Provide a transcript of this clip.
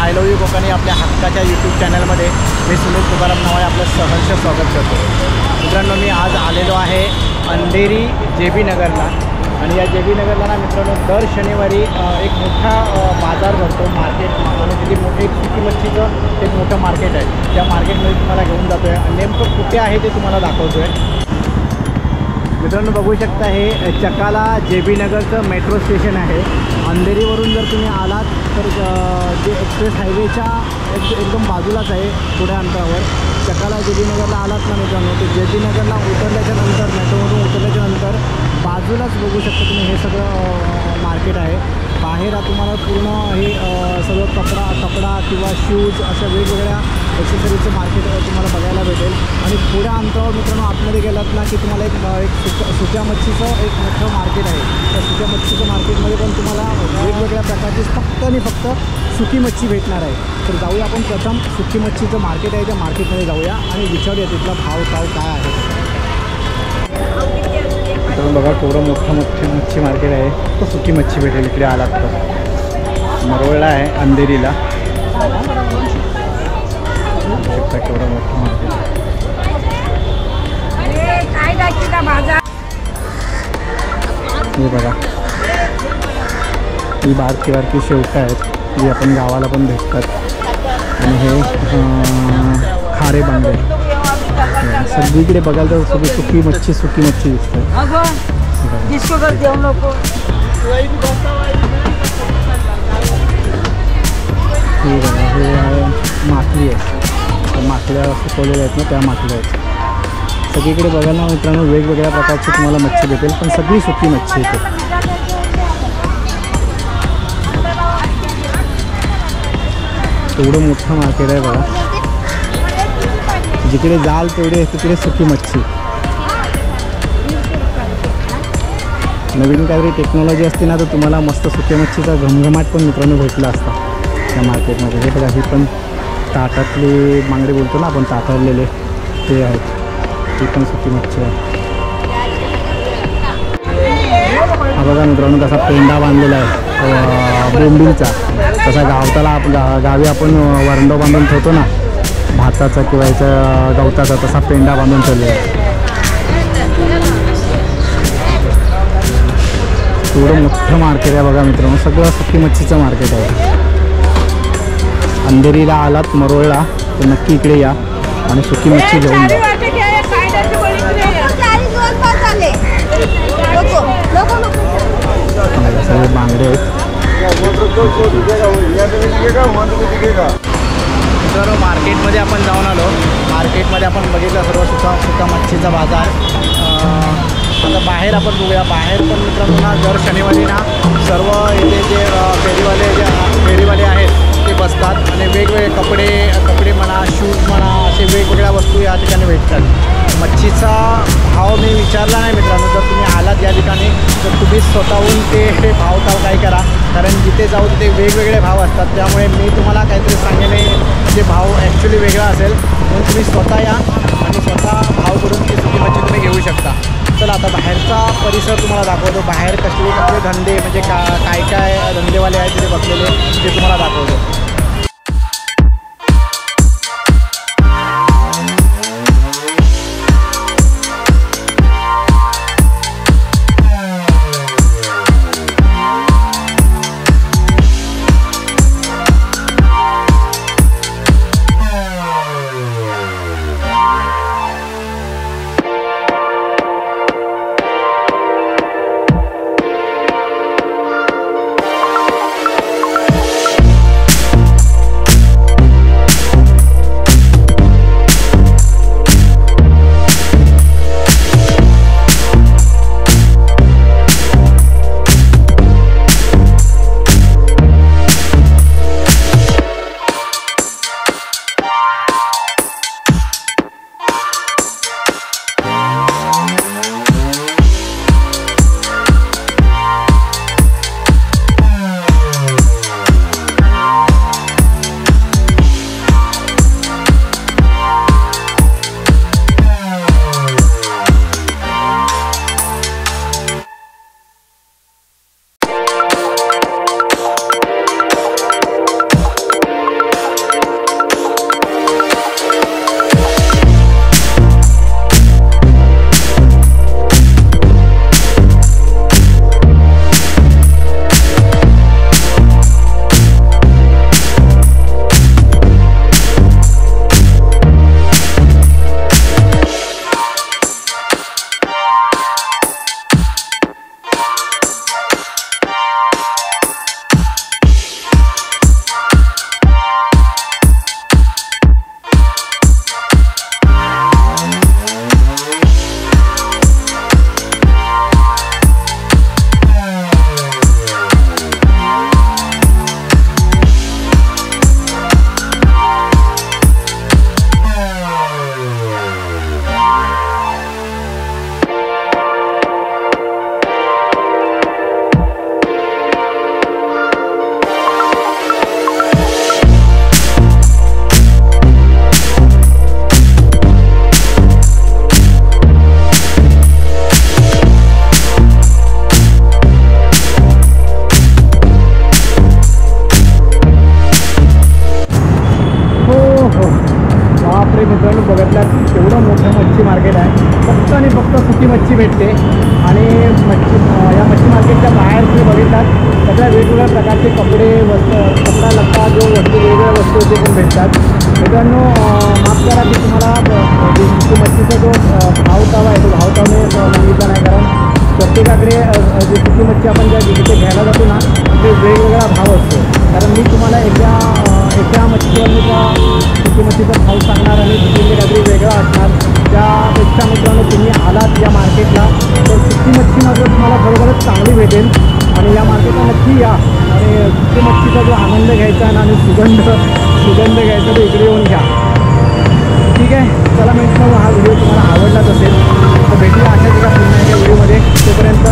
I love you Konkani आपल्या हक्काच्या YouTube चॅनलमध्ये मी सुनील तुकाराम नावाने आपलं सहर्ष स्वागत करतो। मित्रांनो, मी आज आलेलो आहे अंधेरी JB नगरला आणि या JB नगरला ना मित्रांनो दर शनिवारी एक मोठा बाजार भरतो, मार्केट आणि तिथे मोठे एक सुकी मच्छीचं एक मोठं मार्केट आहे। त्या मार्केटमध्ये तुम्हाला घेऊन जातो आहे आणि नेमकं कुठे आहे ते तुम्हाला दाखवतो आहे। मित्रांनो बघू शकता हे चकाला JB नगरचं मेट्रो स्टेशन आहे। अंधेरीवरून जर तुम्ही आलात तर जे एक्सप्रेस हायवेच्या एकदम बाजूलाच आहे, थोड्या अंतरावर चकाला JB नगरला आलात ना मित्रांनो, ते JB नगरला उतरल्याच्या नंतर मेट्रोवरून उतरल्याच्या नंतर बाजूलाच बघू शकता तुम्ही हे सगळं मार्केट आहे। बाहेर तुम्हाला पूर्ण हे सगळं कपडा किंवा शूज अशा वेगवेगळ्या ॲक्सेसरीजचं मार्केट तुम्हाला बघायला भेटेल। आणि थोड्या अंतरावर मित्रांनो आतमध्ये गेलात ना की तुम्हाला एक सुक्या मच्छीचं एक मोठं मार्केट आहे। त्या सुक्या मच्छीचं मार्केटमध्ये पण तुम्हाला वेगवेगळ्या प्रकारची फक्त आणि फक्त सुकी मच्छी भेटणार आहे। तर जाऊया आपण प्रथम सुकी मच्छीचं मार्केट आहे त्या मार्केटमध्ये जाऊया आणि विचारूया तिथला भाव काय आहे। तर बघा केवढं मोठं मच्छी मार्केट आहे, तो सुकी मच्छी भेटेल इकडे आलात तर। मरोळला आहे अंधेरीला, केवढं मोठं मार्केट आहे। हे बघा ही बारकी शेवटं आहेत जी आपण गावाला पण भेटतात आणि हे खारे बांगडे सगळीकडे बघायला तर सगळी सुकी मच्छी दिसते। हे बघा हे माकली आहे, माकल्या सुकवलेल्या आहेत ना त्या माकल्या आहेत। सगळीकडे बघायला मित्रांनो वेगवेगळ्या प्रकारची तुम्हाला मच्छी भेटेल, पण सगळी सुकी मच्छी येते। एवढं मोठं मार्केट आहे बघा, जिकडे जाल तेवढे तिकडे सुकी मच्छी। नवीन काहीतरी टेक्नॉलॉजी असते ना तर तुम्हाला मस्त सुक्या मच्छीचा घमघमाट पण मित्रांनो भेटला असता त्या मार्केटमध्ये। हे बघा ही पण ताटातले बांगडे बोलतो ना आपण, ताटावलेले ते आहेत, ही पण सुकी मच्छी आहे। हा बघा मित्रांनो कसा पेंडा बांधलेला आहे बोंबीलचा, तसा गावी आपण वरंडा बांधून ठेवतो ना भाताचा किंवा याचा गवताचा, तसा पेंडा बांधून ठेवलेला आहे। एवढं मोठं मार्केट आहे बघा मित्रांनो, सगळं सुकी मच्छीचं मार्केट आहे। अंधेरीला आलात मरोळला तर नक्की इकडे या आणि सुकी मच्छी घेऊन जा। सगळे बांगडे आहेत। तर मार्केटमध्ये आपण जाऊन आलो, मार्केटमध्ये आपण बघितलं सर्व सुका मच्छीचा बाजार। आता बाहेर आपण बघूया, बाहेर पण मित्रांनो ना दर शनिवारी ना सर्व इथे जे फेरीवाले आहेत ते बसतात आणि वेगवेगळे कपडे म्हणा, शूज म्हणा, असे वेगवेगळ्या वस्तू या ठिकाणी भेटतात। मच्छीचा भाव मी विचारला नाही मित्रांनो, जर तुम्ही आलात या ठिकाणी तर तुम्ही स्वतःहून ते भाव काय करा, कारण जिथे जाऊ तिथे वेगवेगळे भाव असतात। त्यामुळे मी तुम्हाला काहीतरी सांगेने जे भाव ॲक्च्युली वेगळा असेल, म्हणून तुम्ही स्वतः या आणि स्वतः भाव करून ती सुकी मच्छी तुम्ही घेऊ शकता। चला आता बाहेरचा परिसर तुम्हाला दाखवतो, बाहेर कसले धंदे म्हणजे काय धंदेवाले आहेत तिथे बसलेले ते तुम्हाला दाखवतो। बाहेर तुम्ही बघितलात सगळ्या वेगवेगळ्या प्रकारचे कपडे कपडा लत्ता जो वस्तू वेगवेगळ्या वस्तू ते पण भेटतात. मित्रांनो माफ करा की तुम्हाला सुकी मच्छीचा जो भावतावा आहे तो भावतावा मी सांगितला नाही, कारण प्रत्येकाकडे जी सुकी मच्छी आपण ज्या जिथे घ्यायला जातो ना ते वेगवेगळा भाव असतो. कारण मी तुम्हाला एका मच्छीवर मी त्या सुकी मच्छीचा भाव सांगणार आणि दुसरीकडे काहीतरी वेगळा असणार. त्यापेक्षा मित्रांनो तुम्ही आलात या मार्केटला तर सुकी मच्छी मात्र तुम्हाला खरोखरच चांगली भेटेल आणि या मार्केटला नक्की या आणि सुकी मच्छीचा जो आनंद घ्यायचा आहे आणि सुगंध घ्यायचा तो इकडे येऊन घ्या. ठीक आहे, चला मित्रांनो हा व्हिडिओ तुम्हाला आवडलाच असेल तर भेटूया अशाच एका पुन्हा एका व्हिडिओमध्ये. तोपर्यंत